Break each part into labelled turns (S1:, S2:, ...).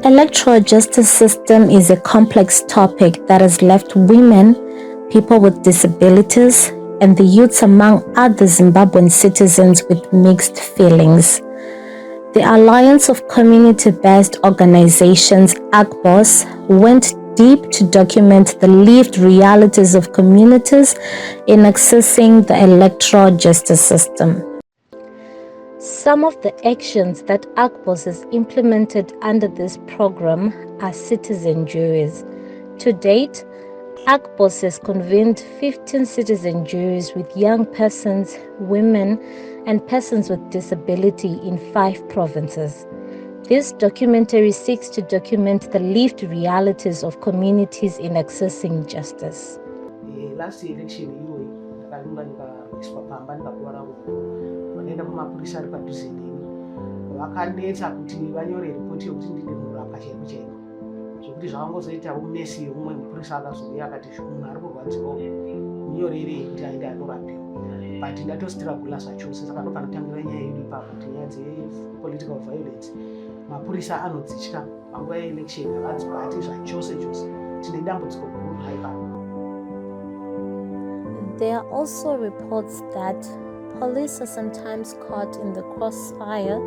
S1: Electoral justice system is a complex topic that has left women, people with disabilities, and the youths among other Zimbabwean citizens with mixed feelings. The Alliance of Community-Based Organizations, ACBOs, went deep to document the lived realities of communities in accessing the electoral justice system. Some of the actions that ACBOs has implemented under this program are citizen juries. To date, ACBOs has convened 15 citizen juries with young persons, women, and persons with disability in 5 provinces. This documentary seeks to document the lived realities of communities in accessing justice.
S2: Last election vanoenda kumapurisa ari padhuze neni vakanetsa kuti vanyore ripoti yokuti ndine murapa chaiko chaiko zvokuti zvavangozoitawo mesi yeumwe mupurisa akazouya akati munhu ari kurwadziwa munyorerei kuti aende andorapiwa but ndatositiragula zvachose saka ndopanotangira nyaya yedu ipapo kuti nyaya dzepolitical violence mapurisa anodzitya panguva yeelection havadzibati zvachose chose tine dambudziko guru haipapo.
S1: There are also reports that police are sometimes caught in the crossfire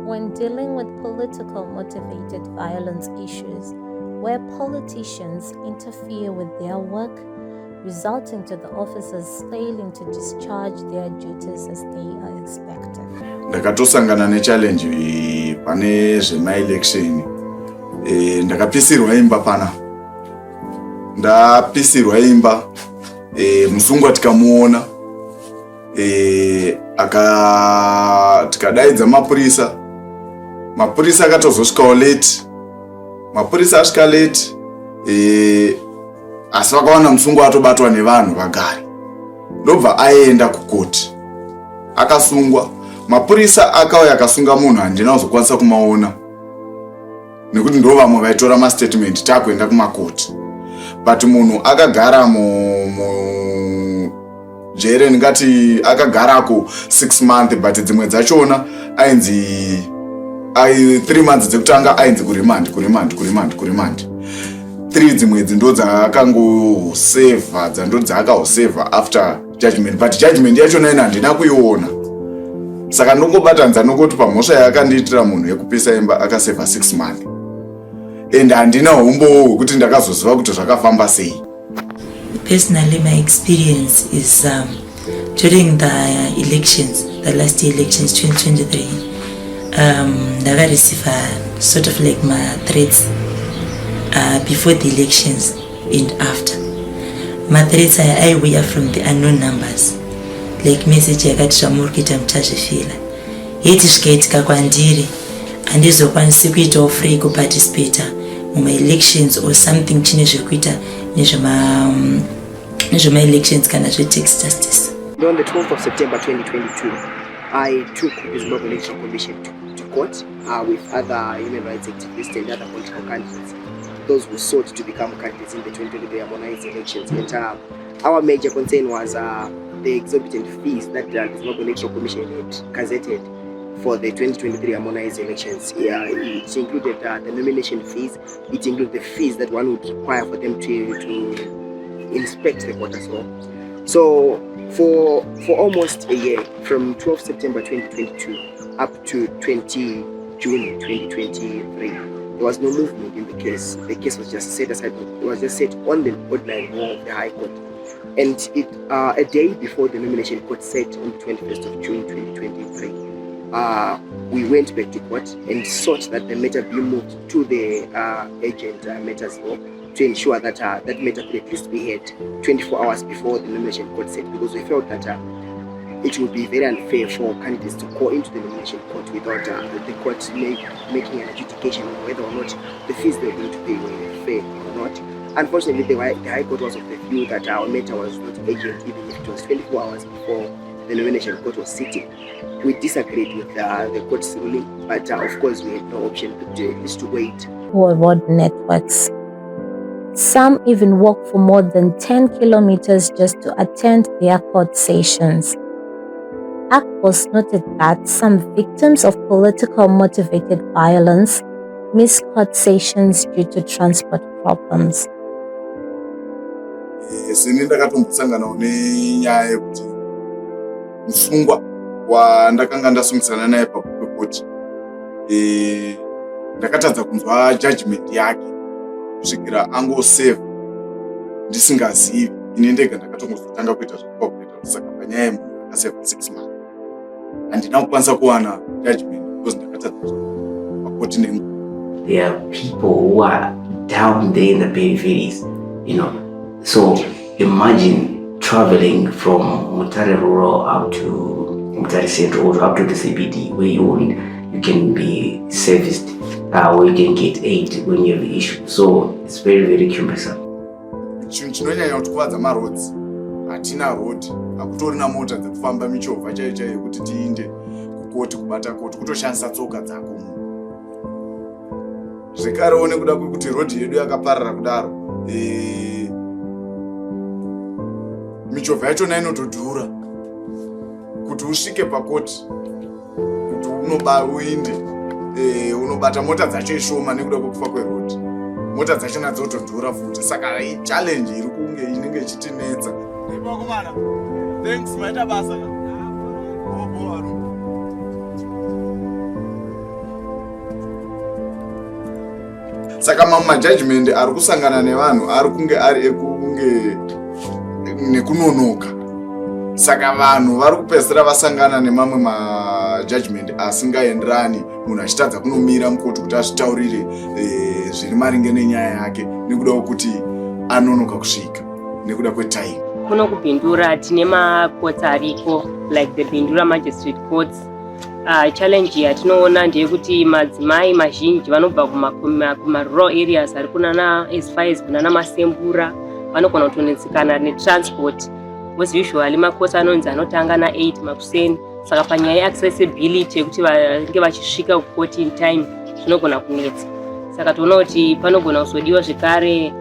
S1: when dealing with political motivated violence issues, where politicians interfere with their work, resulting to the officers failing to discharge their duties as they are expected.
S3: Ndakatosangana nechallenge pane zvemaelection. Ndakapisirwa imba pana. Ndapisirwa imba. Musungwa tikamuona. Tikadaidza mapurisa akatozosvikawo late. Mapurisa asvika late. Asi vakawana musungwa atobatwa nevanhu vagari. Ndobva aenda kukoti. Akasungwa. Mapurisa akauya akasunga munhu handina kuzokwanisa kumaona. Nekuti ndo vamwe vaitora mastatement takuenda kumakoti. But munhu akagara jere ngati akagarako 6 months but dzimwe dzachona ainzi 3 months dzekutanga ainzi kuremand 3 dzimwe ndo dzaakangoseva dzando dzaakahoseva after judgment but judgment yachona ina handina kuiona saka ndongobatanza nokoti pamhosva yakandiitira munhu yekupisa imba akaseva 6 months and handina humbo hwekuti ndakazoziva kuti zvakafamba sei.
S4: Personally, my experience is during the elections, the last elections, 2023, I received sort of like my threats before the elections and after. My threats I were from the unknown numbers, like message yakati zvamurikuita mutazvifira yeti zvikaitika kwandiri handizokwanisi kuitawo free kuparticipate muma-elections or something chine zvekuita nezvema-elections kana zve-tax justice.
S5: On the 12th of September 2022, I took the Zimbabwe Electoral Commission to court with other human rights activists and other political candidates, those who sought to become candidates in the 2023 harmonized elections. And our major concern was the exorbitant fees that the Zimbabwe Electoral Commission had gazetted for the 2023 harmonized elections. It included the nomination fees, it included the fees that one would require for them to inspect the court as well. So for almost a year, from 12 September 2022 up to 20 June 2023, there was no movement in the case. The case was just set aside. It was just set on the ordinary law of the High Court. And a day before the nomination court set on the 21st of June 2023, we went back to court and sought that the matter be moved to the agent matters law to ensure that that matter could at least be heard 24 hours before the nomination court set, because we felt that it would be very unfair for candidates to go into the nomination court without the court making an adjudication on whether or not the fees they were going to pay were fair or not. Unfortunately, the High Court was of the view that our matter was not urgent, even if it was 24 hours before the nomination court was sitting. We disagreed with the court's ruling, but of course we had no option but at least to wait.
S1: Worldwide networks. Some even walk for more than 10 kilometers just to attend their court sessions. ACBOs noted that some victims of political motivated violence miss court sessions due to transport problems.
S3: Sini ndakatombosanganawo nenyaya yekuti musungwa wandakanga ndasungisana naye pakoti ndakatadza kunzwa judgment yake kusvikira angoseva ndisingazivi. Ini ndega ndakatongozotanga kuita zvekukalkuleta kuti saka panyaya yemunhu akaseva 6 months handina kukwanisa kuwana judgment because ndakatadza pakoti nenguva.
S6: There are people who are down there in the peripheries, So imagine traveling from Mutare Rural up to Mutare Central or up to the CBD where you can be serviced or you can get aid when you have the issue. So it's very, very cumbersome.
S3: Chinhu chinonyanya kutikuvadza marodzi. Hatina road, hakutorina mota dzekufamba michovha chaiyo chaiyo yekuti tiinde kukoti kubata koti kutoshandisa tsoka dzako. Zvekarewo nekuda kwekuti road yedu yakaparara kudaro, michovha yachona inotodhura kuti usvike pakoti kuti uinde unobata mota dzacho ishoma nekuda kwekufa kweroad. Mota dzachona dzotodhura futi, saka challenge iri kunge inenge ichitinetsa. Thanks, maita basa. Saka majudgment ari kusangana nevanhu ari kunge ari ekunge nekunonoka. Saka vanhu vari kupedzisira vasangana nemamwe majudgment asingaenderani, munhu achitadza kunomira mukoti kuti azvitaurire zviri maringe nenyaya yake nekuda kwekuti anonoka kusvika nekuda kwetime.
S7: Kuno kupindura tine macourts ariko like the Bindura Magistrate Courts. Challenge yatinoona ndeyekuti madzimai mazhinji vanobva kuma-rural areas ari kunana as far as kunana Masembura vanogona kutonetsikana netransport. Was usually macourts anonzi anotanga na8 makuseni, saka panyaya yeaccessibility yekuti vange vachisvika kukoti in time zvinogona kunetsa. Saka toona kuti panogona kuzodiwa zvekare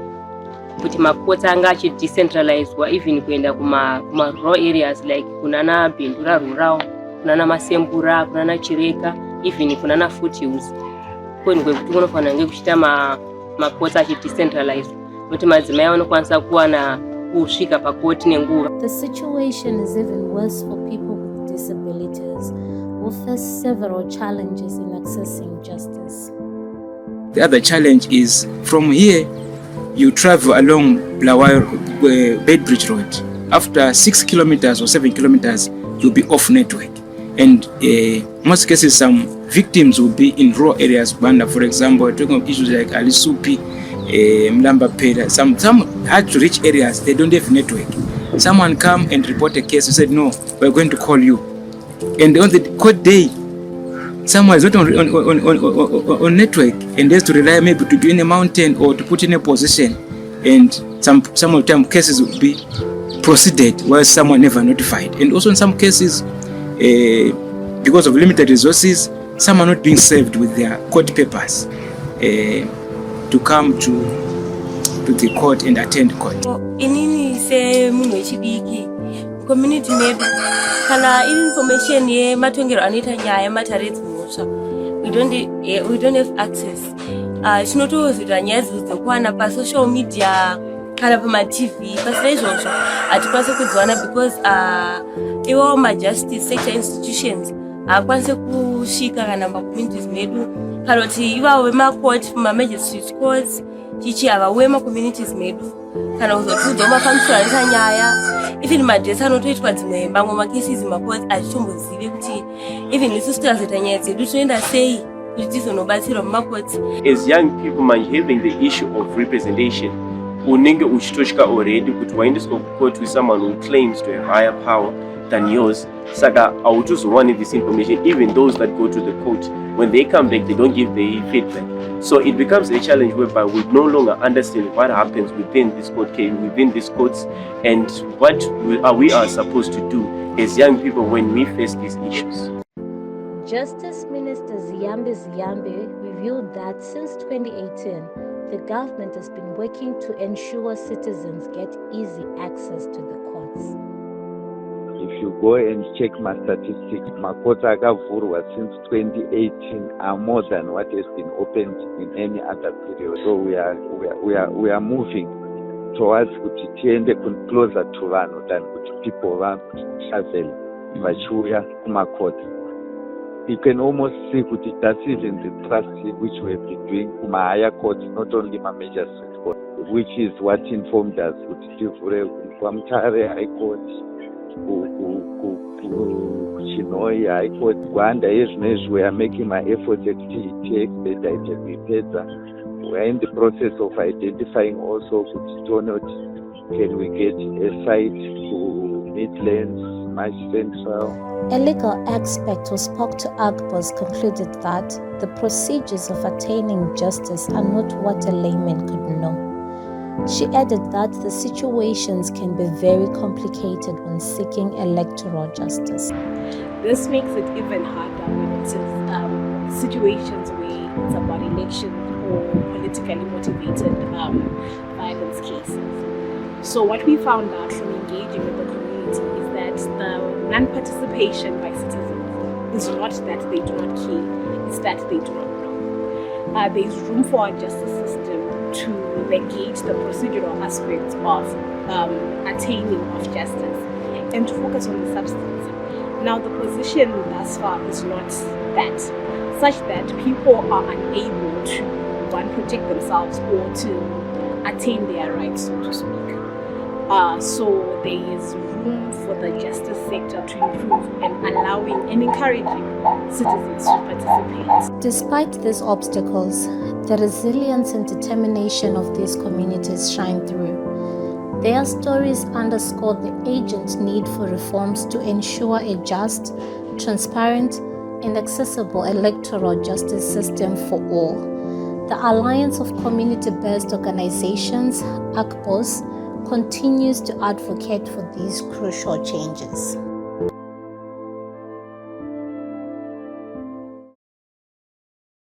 S7: kuti macourts anga achidecentralizedwa even kuenda kuma-rural areas like kunana Bindura Rural, kunana Masembura, kunana Chireka, even kunana Foothills. Kwenu kwekuti kunofanira kunge kuchiita macourts achidecentralized kuti madzimai vanokwanisa kuwana kusvika pakoti nenguva.
S1: The situation is even worse for people with disabilities who face several challenges in accessing justice.
S8: The other challenge is from here you travel along Bedbridge Road. After 6 kilometers or 7 kilometers, you'll be off network. And most cases, some victims will be in rural areas. For example, talking of issues like Alisupi, Mlamba Peda, some hard to reach areas, they don't have network. Someone come and report a case and said, no, we're going to call you. And on the court day, someone is not on network and has to rely maybe to be in a mountain or to put in a position, and some of the time cases will be proceeded while someone never notified. And also in some cases, because of limited resources, some are not being served with their court papers to come to the court and attend court.
S9: Inini se munhu wechidiki community medu kana information ye matongero anoita nyaya mataredzi mhosva we don't have access. Tinotozvita nyaya dzekuwana pasocial media kana pama-TV. Pasina izvozvo hatikwanisi kudziwana because iwo majustice sector institutions haakwanisi kusvika kana macommunities medu, kana kuti ivavo vemacourt ma-magistrate courts chichi havauye macommunities medu kana kuzotiudzawo mafambisiro anoita nyaya. Even madresi anotoitwa dzimwe mamwe macases macourts hatitombozive kuti even isusu tazoita nyaya dzedu toenda sei kuti tizonobatsirwa mumacourts.
S10: As young people manje having the issue of representation, unenge uchitosvika already kuti waendeswa kucourt with someone who claims to have higher power than yours. Saka hautozowani this information. Even those that go to the court, when they come back, they don't give the feedback. So it becomes a challenge whereby we no longer understand what happens within this court case, within these courts, and what we are supposed to do as young people when we face these issues.
S1: Justice Minister Ziyambe revealed that since 2018, the government has been working to ensure citizens get easy access to the courts.
S11: If you go and check my statistics, makota akavhurwa since 2018 are more than what has been opened in any other period. So we are moving towards kuti tiende closer to vanhu than kuti people travel vachiuya kumakota. You can almost see kuti that's even the trust which we have been doing kuma higher courts, not only my major street court, which is what informed us kuti tivhure kwaMutare High Court, kuChinoi High Court. Rwanda izvinezvi we are making my efforts ekuti expedite kuipedza. We are in the process of identifying also kuti tione kuti can we get a site to Midlands, March Central.
S1: A legal expert who spoke to ACBOs concluded that the procedures of attaining justice are not what a layman could know. She added that the situations can be very complicated when seeking electoral justice.
S12: This makes it even harder when it is situations where it's about elections or politically motivated violence cases. So what we found out from engaging with the community is that the non-participation by citizens is not that they do not care, it's that they do not know. There is room for our justice system to negate the procedural aspects of attaining of justice and to focus on the substance. Now the position thus far is not that, such that people are unable to, one, protect themselves or to attain their rights, so to speak. So there is room for the justice sector to improve and allowing and encouraging citizens to participate.
S1: Despite these obstacles, the resilience and determination of these communities shine through. Their stories underscore the urgent need for reforms to ensure a just, transparent, and accessible electoral justice system for all. The Alliance of Community-Based Organizations, ACBOs, continues to advocate for these crucial changes.